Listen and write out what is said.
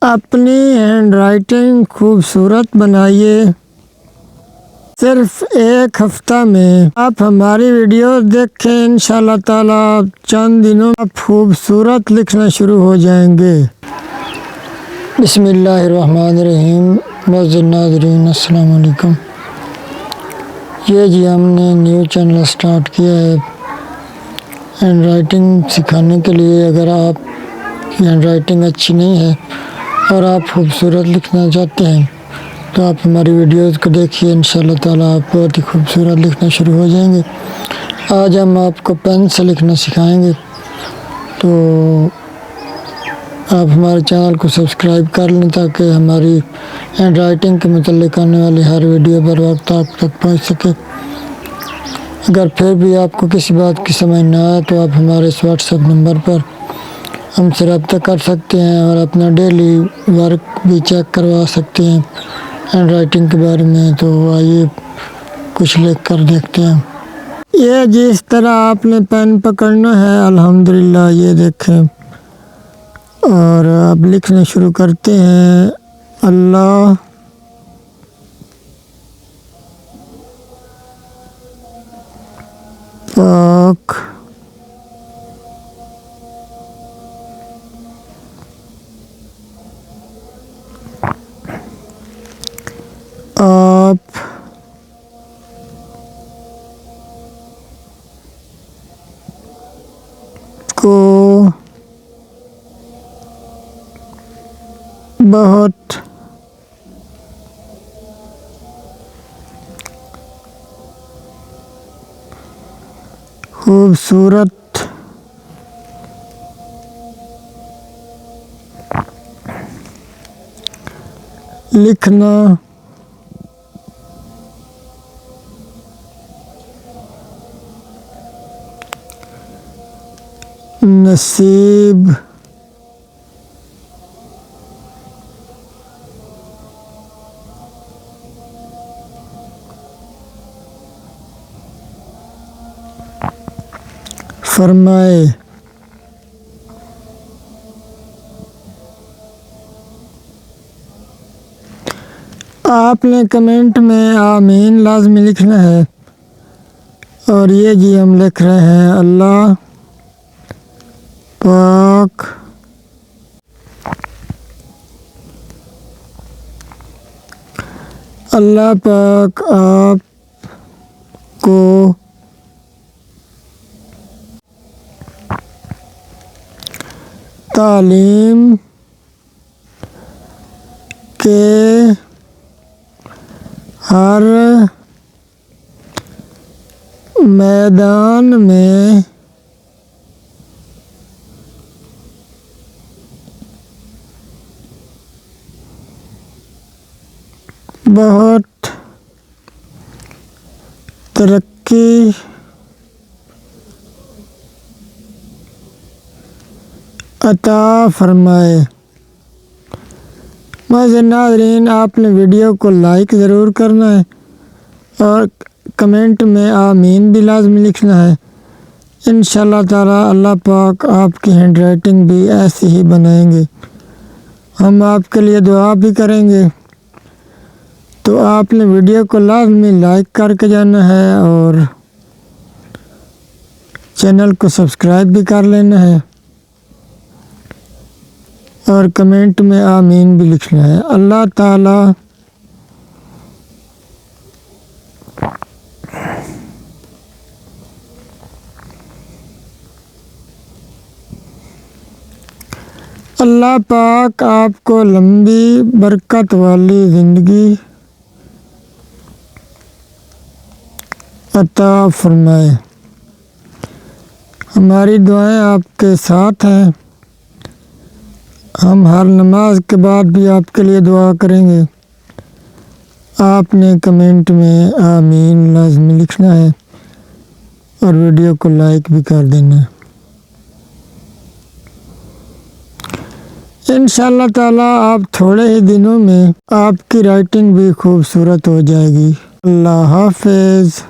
اپنی hand writing خوبصورت بنائیے۔ صرف ایک ہفتہ میں آپ ہماری ویڈیوز دیکھیں، انشاءاللہ تعالیٰ چند دنوں میں آپ خوبصورت لکھنا شروع ہو جائیں گے۔ بسم اللہ الرحمن الرحیم۔ معزز ناظرین السلام علیکم۔ یہ ہم نے نیو چینل سٹارٹ کیا ہے ہینڈ رائٹنگ سکھانے کے لیے۔ اگر آپ کی ہینڈ رائٹنگ اچھی نہیں ہے اور آپ خوبصورت لکھنا چاہتے ہیں تو آپ ہماری ویڈیوز کو دیکھیے، انشاءاللہ تعالیٰ آپ بہت ہی خوبصورت لکھنا شروع ہو جائیں گے۔ آج ہم آپ کو پین سے لکھنا سکھائیں گے، تو آپ ہمارے چینل کو سبسکرائب کر لیں تاکہ ہماری ہینڈ رائٹنگ کے متعلق آنے والی ہر ویڈیو بر وقت آپ تک پہنچ سکے۔ اگر پھر بھی آپ کو کسی بات کی سمجھ نہ آئے تو آپ ہمارے اس واٹس ایپ نمبر پر ہم سے رابطہ کر سکتے ہیں اور اپنا ڈیلی ورک بھی چیک کروا سکتے ہیں ہینڈ رائٹنگ کے بارے میں۔ تو آئیے کچھ لکھ کر دیکھتے ہیں۔ یہ جس طرح آپ نے پین پکڑنا ہے، الحمدللہ یہ دیکھیں، اور اب لکھنا شروع کرتے ہیں۔ اللہ پاک آپ کو بہت خوبصورت لکھنا نصیب فرمائے۔ آپ نے کمنٹ میں آمین لازمی لکھنا ہے، اور یہ ہم لکھ رہے ہیں اللہ پاک اللہ پاک آپ کو تعلیم کے ہر میدان میں بہت ترقی عطا فرمائے۔ معزز ناظرین، آپ نے ویڈیو کو لائک ضرور کرنا ہے اور کمنٹ میں آمین بھی لازمی لکھنا ہے۔ انشاءاللہ تعالیٰ اللہ پاک آپ کی ہینڈ رائٹنگ بھی ایسی ہی بنائیں گے۔ ہم آپ کے لیے دعا بھی کریں گے، تو آپ نے ویڈیو کو لازمی لائک کر کے جانا ہے اور چینل کو سبسکرائب بھی کر لینا ہے اور کمنٹ میں آمین بھی لکھنا ہے۔ اللہ تعالیٰ اللہ پاک آپ کو لمبی برکت والی زندگی عطا فرمائے۔ ہماری دعائیں آپ کے ساتھ ہیں۔ ہم ہر نماز کے بعد بھی آپ کے لیے دعا کریں گے۔ آپ نے کمنٹ میں آمین لازمی لکھنا ہے اور ویڈیو کو لائک بھی کر دینا ہے۔ انشاءاللہ تعالیٰ آپ تھوڑے ہی دنوں میں آپ کی رائٹنگ بھی خوبصورت ہو جائے گی۔ اللہ حافظ۔